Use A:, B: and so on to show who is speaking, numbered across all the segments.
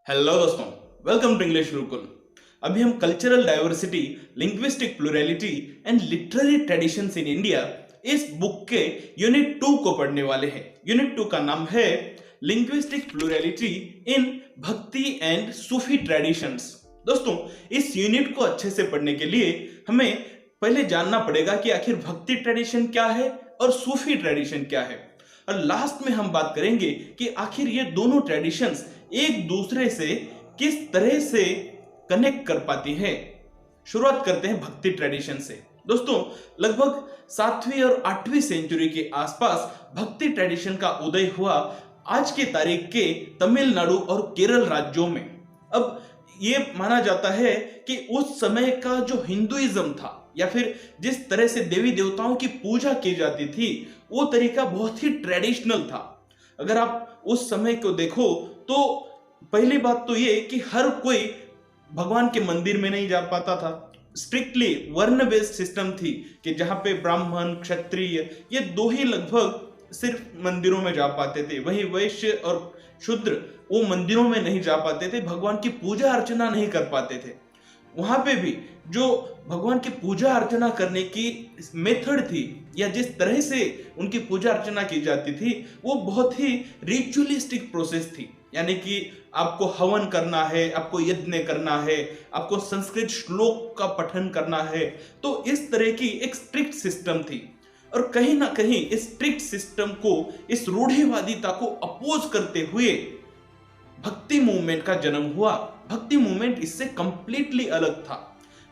A: Hello दोस्तों, welcome to English Gurukul. अभी हम cultural diversity, linguistic plurality and literary traditions in India इस book के यूनिट 2 को पढ़ने वाले हैं। यूनिट 2 का नाम है लिंग्विस्टिक प्लुरलिटी इन भक्ति एंड सूफी ट्रेडिशंस। दोस्तों, इस यूनिट को अच्छे से पढ़ने के लिए हमें पहले जानना पड़ेगा कि आखिर भक्ति ट्रेडिशन क्या है और सूफी ट्रेडिशन क्या है, और लास्ट में हम बात करेंगे कि आखिर ये दोनों ट्रेडिशंस एक दूसरे से किस तरह से कनेक्ट कर पाती है। शुरुआत करते हैं भक्ति ट्रेडिशन से। दोस्तों, लगभग 7वीं और 8वीं सेंचुरी के आसपास भक्ति ट्रेडिशन का उदय हुआ आज के तारीख के तमिलनाडु और केरल राज्यों में। अब ये माना जाता है कि उस समय का जो हिंदुइज्म था या फिर जिस तरह से देवी देवताओं की पूजा की जाती थी वो तरीका बहुत ही ट्रेडिशनल था। अगर आप उस समय को देखो तो पहली बात तो ये कि हर कोई भगवान के मंदिर में नहीं जा पाता था। स्ट्रिक्टली वर्ण बेस्ड सिस्टम थी कि जहां पे ब्राह्मण, क्षत्रिय ये दो ही लगभग सिर्फ मंदिरों में जा पाते थे। वहीं वैश्य और शूद्र वो मंदिरों में नहीं जा पाते थे, भगवान की पूजा अर्चना नहीं कर पाते थे। वहां पे भी जो भगवान की पूजा अर्चना करने की मेथड थी या जिस तरह से उनकी पूजा अर्चना की जाती थी वो बहुत ही रिचुअलिस्टिक प्रोसेस थी। यानी कि आपको हवन करना है, आपको यज्ञ करना है, आपको संस्कृत श्लोक का पठन करना है। तो इस तरह की एक स्ट्रिक्ट सिस्टम थी और कहीं ना कहीं इस स्ट्रिक्ट सिस्टम को, इस रूढ़िवादिता को अपोज करते हुए भक्ति मूवमेंट का जन्म हुआ। भक्ति मूवमेंट इससे कंप्लीटली अलग था।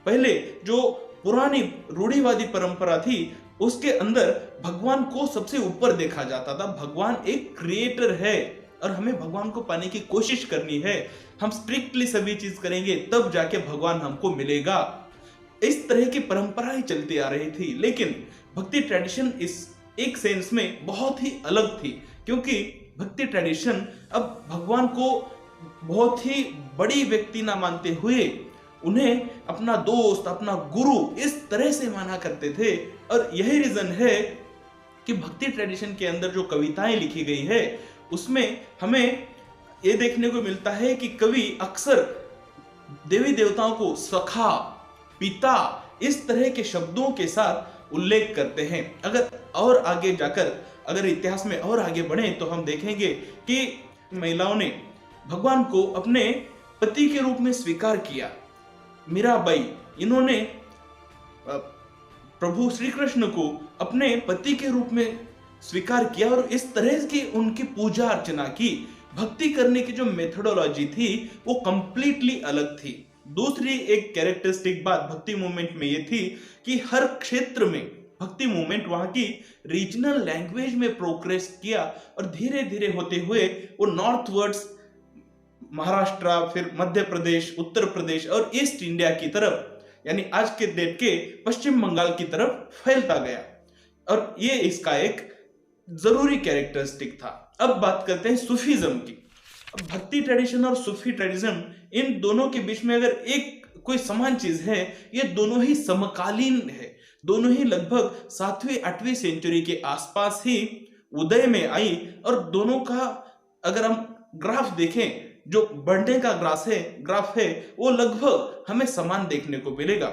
A: पहले जो पुरानी रूढ़िवादी परंपरा थी उसके अंदर भगवान को सबसे ऊपर देखा जाता था। भगवान एक क्रिएटर है और हमें भगवान को पाने की कोशिश करनी है। हम स्ट्रिक्टली सभी चीज करेंगे तब जाके भगवान हमको मिलेगा। इस तरह की परंपराएं चलती आ रही थी। लेकिन भक्ति ट्रेडिशन इस एक सेंस में बहुत ही अलग थी, क्योंकि भक्ति ट्रेडिशन अब भगवान को बहुत ही बड़ी व्यक्ति ना मानते हुए उन्हें अपना दोस्त, अपना गुरु इस तरह से माना करते थे। और यही रीजन है कि भक्ति ट्रेडिशन के अंदर जो कविताएं लिखी गई है उसमें हमें ये देखने को मिलता है कि कवि अक्सर देवी देवताओं को सखा, पिता इस तरह के शब्दों के साथ उल्लेख करते हैं। अगर और आगे जाकर अगर इतिहास में और आगे बढ़े तो हम देखेंगे कि महिलाओं ने भगवान को अपने पति के रूप में स्वीकार किया। मीराबाई, इन्होंने प्रभु श्री कृष्ण को अपने पति के रूप में स्वीकार किया और इस तरह की उनकी पूजा अर्चना की। भक्ति करने की जो मेथोडोलॉजी थी वो कंप्लीटली अलग थी। दूसरी एक कैरेक्टरिस्टिक बात भक्ति मूवमेंट में ये थी कि हर क्षेत्र में भक्ति मूवमेंट वहां की रीजनल लैंग्वेज में प्रोग्रेस किया और धीरे धीरे होते हुए वो नॉर्थ वर्ड्स महाराष्ट्र, फिर मध्य प्रदेश, उत्तर प्रदेश और ईस्ट इंडिया की तरफ, यानी आज के डेट के पश्चिम बंगाल की तरफ फैलता गया। और ये इसका एक जरूरी कैरेक्टरिस्टिक था। अब बात करते हैं सूफीज्म की। अब भक्ति ट्रेडिशन और सूफी ट्रेडिशन, इन दोनों के बीच में अगर एक कोई समान चीज है, ये दोनों ही समकालीन है। दोनों ही लगभग 7वीं 8वीं सेंचुरी के आसपास ही उदय में आई और दोनों का अगर हम ग्राफ देखें, जो बढ़ने का ग्राफ है वो लगभग हमें समान देखने को मिलेगा।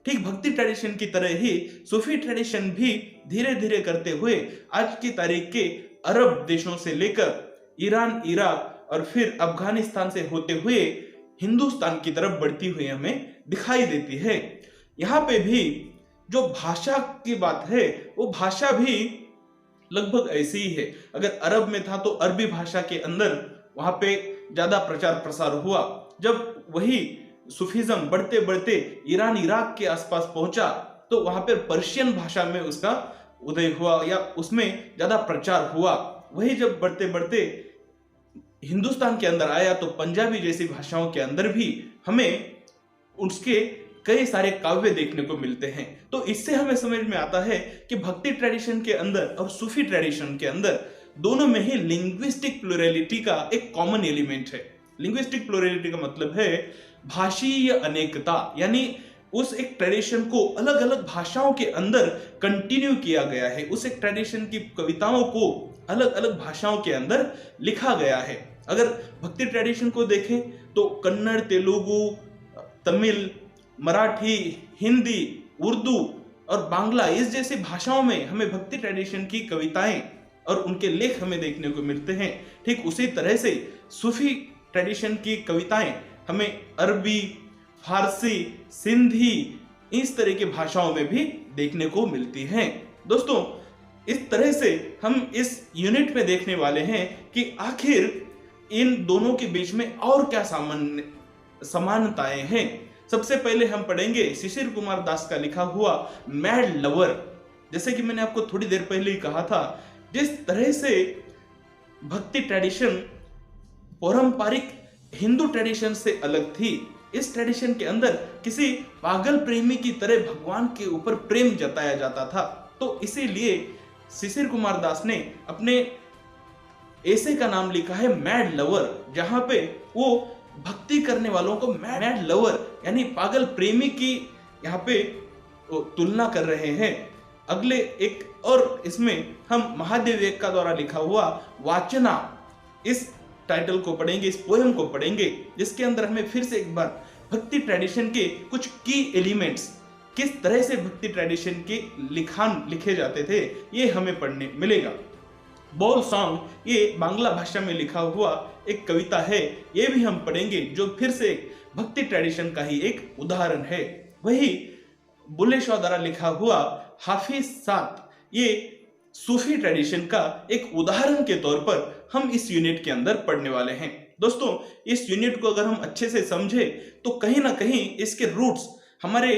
A: ठीक भक्ति ट्रेडिशन की तरह ही सूफी ट्रेडिशन भी धीरे धीरे करते हुए आज की तारीख के अरब देशों से लेकर ईरान, इराक और फिर अफगानिस्तान से होते हुए हिंदुस्तान की तरफ बढ़ती हुई हमें दिखाई देती है। यहाँ पे भी जो भाषा की बात है वो भाषा भी लगभग ऐसी ही है। अगर अरब में था तो अरबी भाषा के अंदर वहां पे ज्यादा प्रचार प्रसार हुआ। जब वही सूफीज्म बढ़ते बढ़ते ईरान, इराक के आसपास पहुंचा तो वहां पर पर्शियन भाषा में उसका उदय हुआ या उसमें ज्यादा प्रचार हुआ। वही जब बढ़ते बढ़ते हिंदुस्तान के अंदर आया तो पंजाबी जैसी भाषाओं के अंदर भी हमें उसके कई सारे काव्य देखने को मिलते हैं। तो इससे हमें समझ में आता है कि भक्ति ट्रेडिशन के अंदर और सूफी ट्रेडिशन के अंदर दोनों में ही लिंग्विस्टिक प्लुरलिटी का एक कॉमन एलिमेंट है। लिंग्विस्टिक प्लुरलिटी का मतलब है भाषीय अनेकता, यानी उस एक ट्रेडिशन को अलग अलग भाषाओं के अंदर कंटिन्यू किया गया है। उस एक ट्रेडिशन की कविताओं को अलग अलग भाषाओं के अंदर लिखा गया है। अगर भक्ति ट्रेडिशन को देखें तो कन्नड़, तेलुगु, तमिल, मराठी, हिंदी, उर्दू और बांग्ला इस जैसी भाषाओं में हमें भक्ति ट्रेडिशन की कविताएं और उनके लेख हमें देखने को मिलते हैं। ठीक उसी तरह से सूफी ट्रेडिशन की कविताएं हमें अरबी, फारसी, सिंधी इस तरह की भाषाओं में भी देखने को मिलती हैं। दोस्तों, इस तरह से हम इस यूनिट में देखने वाले हैं कि आखिर इन दोनों के बीच में और क्या समानताएं हैं। सबसे पहले हम पढ़ेंगे शिशिर कुमार दास का लिखा हुआ मैड लवर। जैसे कि मैंने आपको थोड़ी देर पहले ही कहा था, जिस तरह से भक्ति ट्रेडिशन पारंपरिक हिंदू ट्रेडिशन से अलग थी, इस ट्रेडिशन के अंदर किसी पागल प्रेमी की तरह भगवान के ऊपर प्रेम जताया जाता था। तो इसीलिए शिशिर कुमार दास ने अपने ऐसे का नाम लिखा है मैड लवर, जहां पे वो भक्ति करने वालों को मैड लवर यानी पागल प्रेमी की यहाँ पे तुलना कर रहे हैं। अगले एक और इसमें हम महादेव एक का द्वारा लिखा हुआ वाचना इस टाइटल को पढ़ेंगे, इस पोएम को पढ़ेंगे, जिसके अंदर हमें फिर से एक बार भक्ति ट्रेडिशन के कुछ की एलिमेंट्स, किस तरह से भक्ति ट्रेडिशन के लिखान लिखे जाते थे, ये हमें पढ़ने मिलेगा। बॉल सॉन्ग ये बांग्ला भाषा में लिखा हुआ एक कविता है, ये भी हम पढ़ेंगे, जो फिर से भक्ति ट्रेडिशन का ही एक उदाहरण है। वही बुल्ले शाह द्वारा लिखा हुआ हाफिज सात ये सूफी ट्रेडिशन का एक उदाहरण के तौर पर हम इस यूनिट के अंदर पढ़ने वाले हैं। दोस्तों, इस यूनिट को अगर हम अच्छे से समझे तो कहीं ना कहीं इसके रूट्स हमारे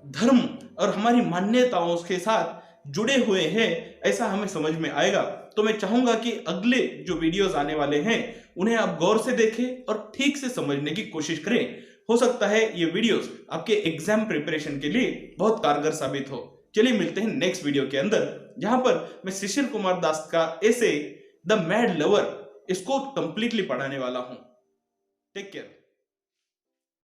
A: धर्म और हमारी मान्यताओं के साथ जुड़े हुए हैं, ऐसा हमें समझ में आएगा। तो मैं चाहूंगा कि अगले जो वीडियोस आने वाले हैं उन्हें आप गौर से देखें और ठीक से समझने की कोशिश करें। हो सकता है ये वीडियोस आपके एग्जाम प्रिपरेशन के लिए बहुत कारगर साबित हो। चलिए मिलते हैं नेक्स्ट वीडियो के अंदर, जहां पर मैं शिशिर कुमार दास का ऐसे द मैड लवर इसको कंप्लीटली पढ़ाने वाला हूं। Take care.